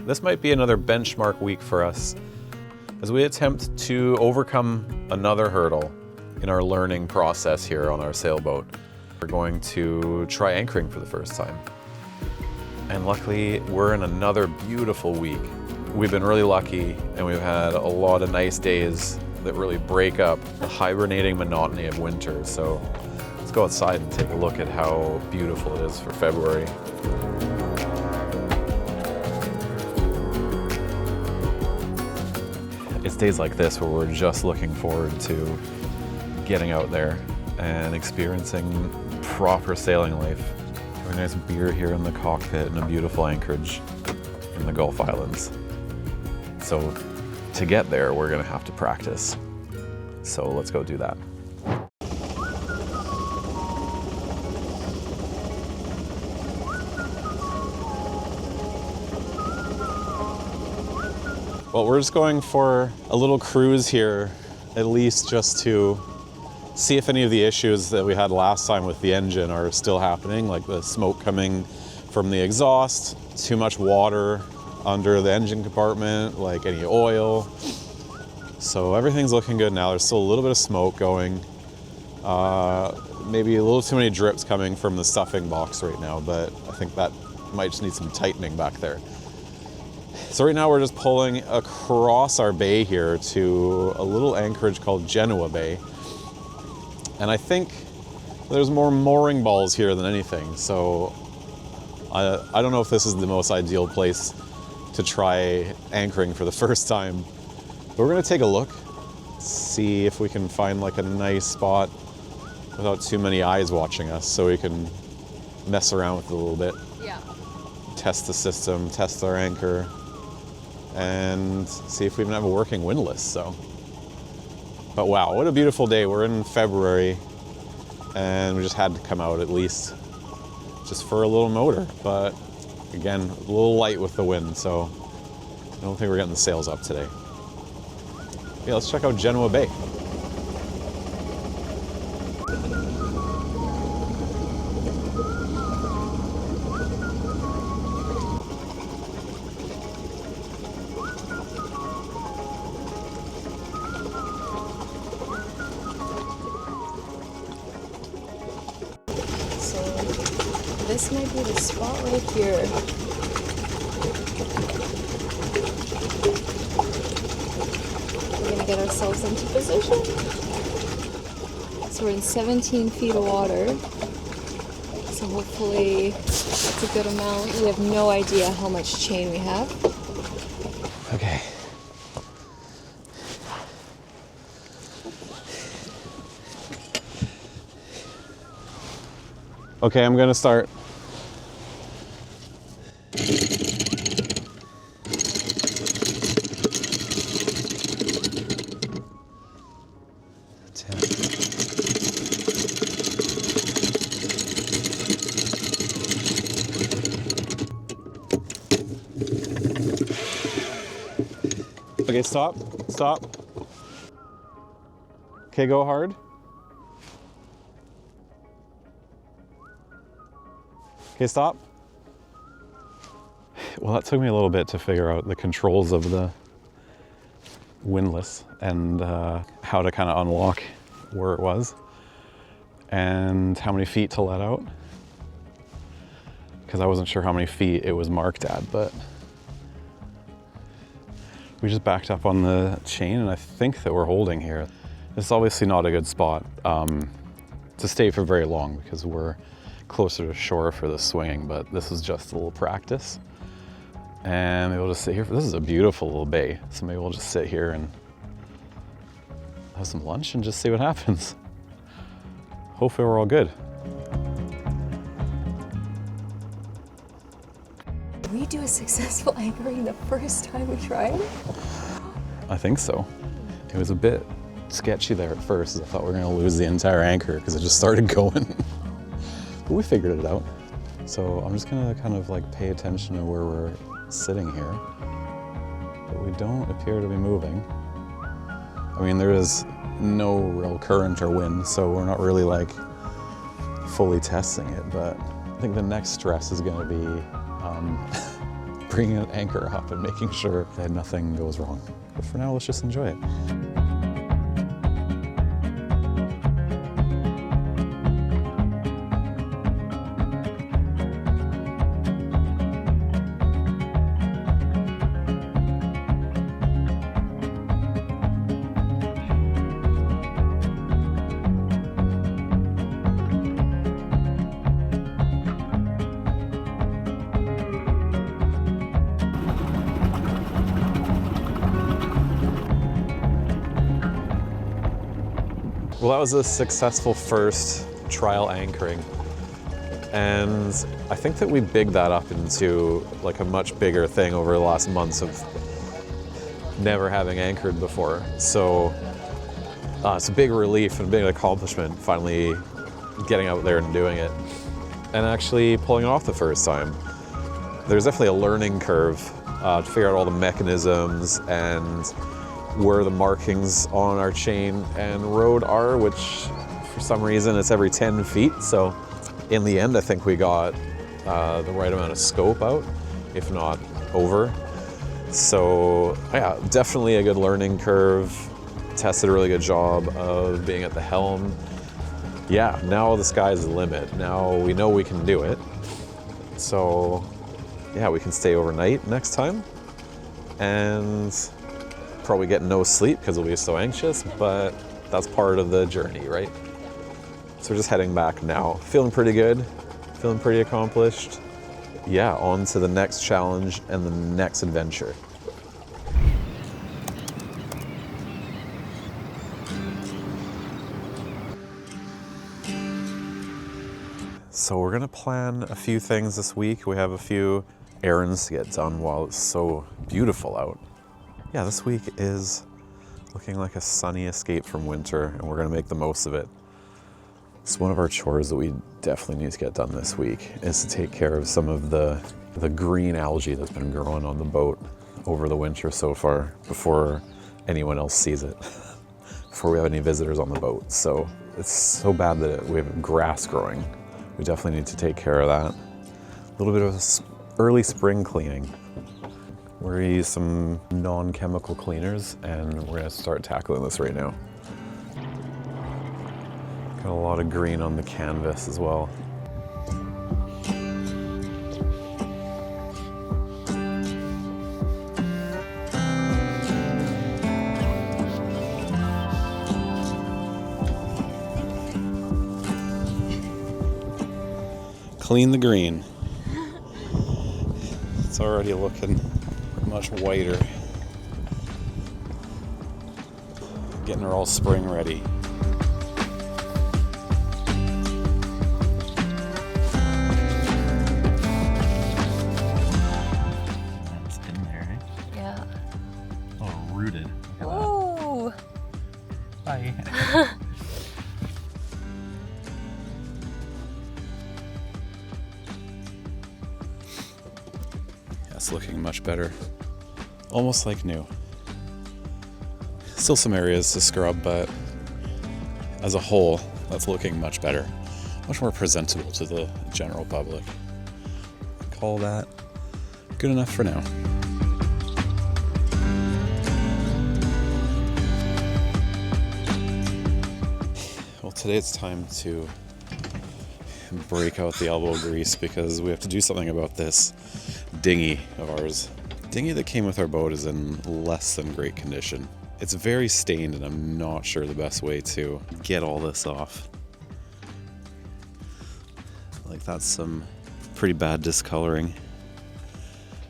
This might be another benchmark week for us as we attempt to overcome another hurdle in our learning process here on our sailboat. We're going to try anchoring for the first time. And luckily, we're in another beautiful week. We've been really lucky and we've had a lot of nice days that really break up the hibernating monotony of winter. So let's go outside and take a look at how beautiful it is for February. It's days like this where we're just looking forward to getting out there and experiencing proper sailing life. Having a nice beer here in the cockpit and a beautiful anchorage in the Gulf Islands. So to get there, we're gonna have to practice. So let's go do that. Well, we're just going for a little cruise here, at least just to see if any of the issues that we had last time with the engine are still happening, like the smoke coming from the exhaust, too much water under the engine compartment, like any oil. So everything's looking good now. There's still a little bit of smoke going. Maybe a little too many drips coming from the stuffing box right now, but I think that might just need some tightening back there. So right now we're just pulling across our bay here to a little anchorage called Genoa Bay. And I think there's more mooring balls here than anything. So I don't know if this is the most ideal place to try anchoring for the first time. But we're gonna take a look, see if we can find like a nice spot without too many eyes watching us so we can mess around with it a little bit. Yeah. Test the system, test our anchor, and see if we even have a working windlass. So, but wow, what a beautiful day. We're in February and we just had to come out at least just for a little motor, but again, a little light with the wind, so I don't think we're getting the sails up today. Yeah, let's check out Genoa Bay. This might be the spot right here. We're gonna get ourselves into position. So we're in 17 feet of water. So hopefully that's a good amount. We have no idea how much chain we have. Okay. Okay, I'm gonna start. Okay, stop, stop. Okay, go hard. Okay, stop. Well, that took me a little bit to figure out the controls of the windlass and how to kind of unlock where it was and how many feet to let out, because I wasn't sure how many feet it was marked at, but we just backed up on the chain and I think that we're holding here. This is obviously not a good spot to stay for very long because we're closer to shore for the swinging, but this is just a little practice. And maybe we'll just sit here. This is a beautiful little bay, so maybe we'll just sit here and have some lunch and just see what happens. Hopefully we're all good. Did we do a successful anchoring the first time we tried? I think so. It was a bit sketchy there at first. I thought we were gonna lose the entire anchor because it just started going. But we figured it out. So I'm just gonna kind of like pay attention to where we're sitting here. But we don't appear to be moving. I mean, there is no real current or wind, so we're not really like fully testing it, but I think the next stress is gonna be bringing an anchor up and making sure that nothing goes wrong. But for now, let's just enjoy it. Well, that was a successful first trial anchoring. And I think that we bigged that up into like a much bigger thing over the last months of never having anchored before. So it's a big relief and a big accomplishment finally getting out there and doing it. And actually pulling it off the first time. There's definitely a learning curve to figure out all the mechanisms and where the markings on our chain and rode are, which for some reason it's every 10 feet. So in the end, I think we got the right amount of scope out, if not over. So yeah, definitely a good learning curve. Tested a really good job of being at the helm. Yeah, now the sky's the limit. Now we know we can do it. So yeah, we can stay overnight next time. And probably get no sleep because we'll be so anxious, but that's part of the journey, right? So we're just heading back now. Feeling pretty good, feeling pretty accomplished. Yeah, on to the next challenge and the next adventure. So we're gonna plan a few things this week. We have a few errands to get done while it's so beautiful out. Yeah, this week is looking like a sunny escape from winter, and we're gonna make the most of it. It's one of our chores that we definitely need to get done this week, is to take care of some of the green algae that's been growing on the boat over the winter so far, before anyone else sees it, before we have any visitors on the boat. So it's so bad that we have grass growing. We definitely need to take care of that. A little bit of early spring cleaning. We're gonna use some non-chemical cleaners and we're gonna start tackling this right now. Got a lot of green on the canvas as well. Clean the green. It's already looking much whiter. Getting her all spring ready. That's in there, eh? Yeah. Oh, rooted. Look at Ooh. that. Bye. That's looking much better. Almost like new. Still some areas to scrub, but as a whole, that's looking much better. Much more presentable to the general public. Call that good enough for now. Well, today it's time to break out the elbow grease because we have to do something about this dinghy of ours. The dinghy that came with our boat is in less than great condition. It's very stained and I'm not sure the best way to get all this off. Like that's some pretty bad discoloring.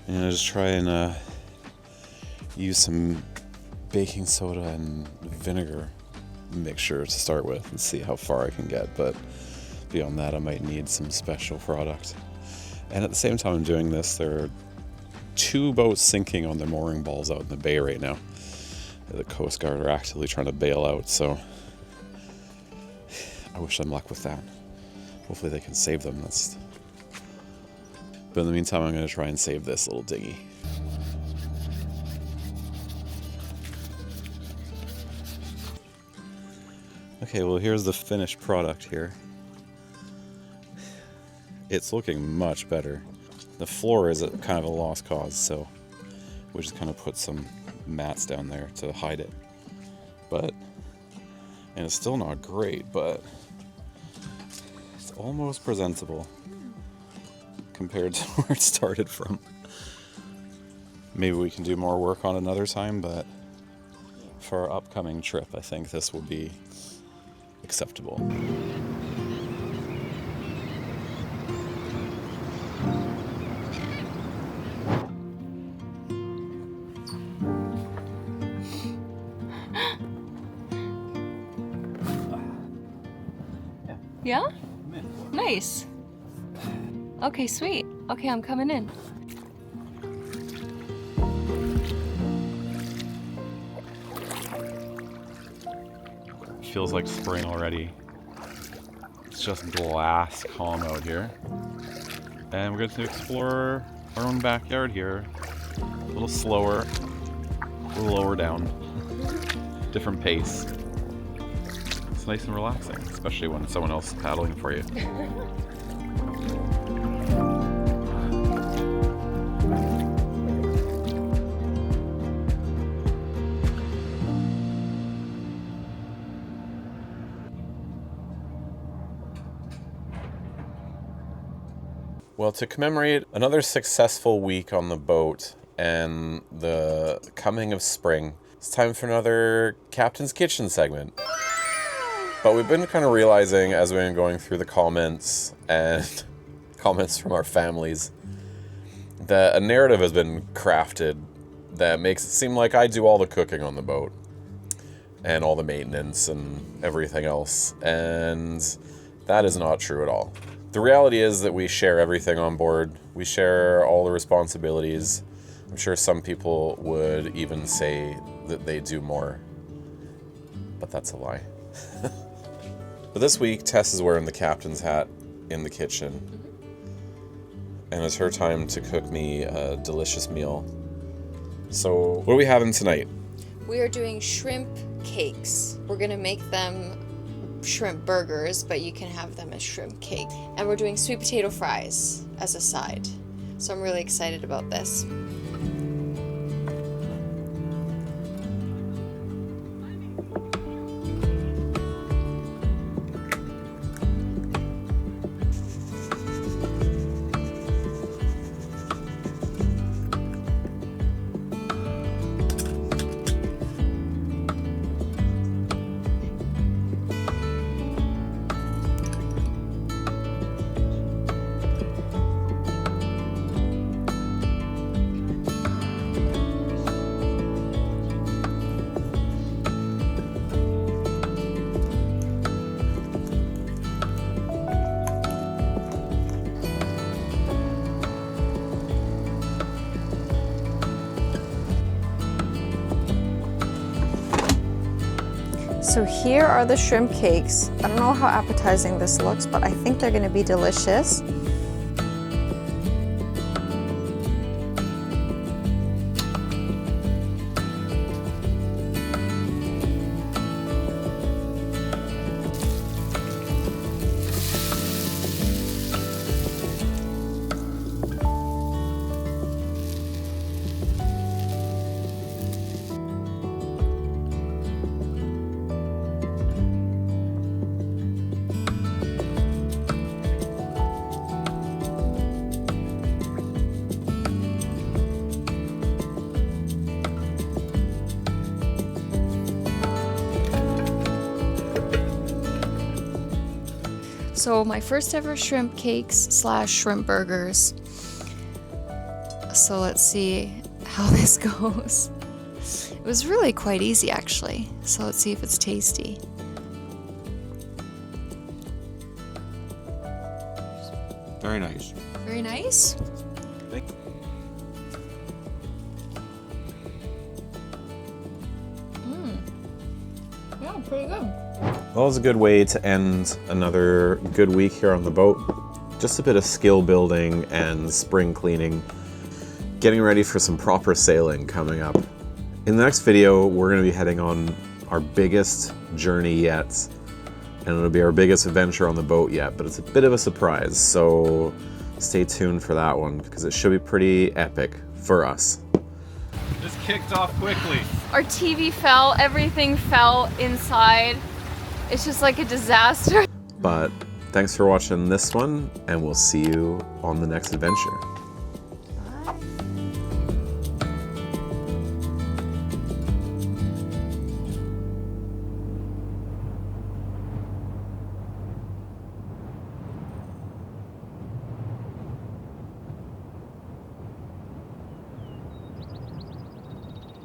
I'm gonna just try and use some baking soda and vinegar mixture to start with and see how far I can get, but beyond that I might need some special product. And at the same time I'm doing this, there are 2 boats sinking on their mooring balls out in the bay right now. The Coast Guard are actively trying to bail out, so I wish them luck with that. Hopefully they can save them. But in the meantime, I'm going to try and save this little dinghy. Okay, well here's the finished product here. It's looking much better. The floor is kind of a lost cause, so we just kind of put some mats down there to hide it. And it's still not great, but it's almost presentable compared to where it started from. Maybe we can do more work on another time, but for our upcoming trip, I think this will be acceptable. Yeah? Nice. Okay, sweet. Okay, I'm coming in. Feels like spring already. It's just glass calm out here. And we're going to explore our own backyard here. A little slower, a little lower down, different pace. It's nice and relaxing, especially when someone else is paddling for you. Well, to commemorate another successful week on the boat and the coming of spring, it's time for another Captain's Kitchen segment. But we've been kind of realizing as we've been going through the comments and comments from our families that a narrative has been crafted that makes it seem like I do all the cooking on the boat and all the maintenance and everything else. And that is not true at all. The reality is that we share everything on board. We share all the responsibilities. I'm sure some people would even say that they do more, but that's a lie. But this week, Tess is wearing the captain's hat in the kitchen, and it's her time to cook me a delicious meal. So, what are we having tonight? We are doing shrimp cakes. We're gonna make them shrimp burgers, but you can have them as shrimp cake. And we're doing sweet potato fries as a side. So I'm really excited about this. So here are the shrimp cakes. I don't know how appetizing this looks, but I think they're gonna be delicious. So my first ever shrimp cakes / shrimp burgers. So let's see how this goes. It was really quite easy actually. So let's see if it's tasty. Very nice. Very nice. Yeah, pretty good. Well, it's a good way to end another good week here on the boat. Just a bit of skill building and spring cleaning. Getting ready for some proper sailing coming up. In the next video, we're going to be heading on our biggest journey yet. And it'll be our biggest adventure on the boat yet, but it's a bit of a surprise. So stay tuned for that one because it should be pretty epic for us. Just kicked off quickly. Our TV fell, everything fell inside. It's just like a disaster. But thanks for watching this one, and we'll see you on the next adventure. Bye.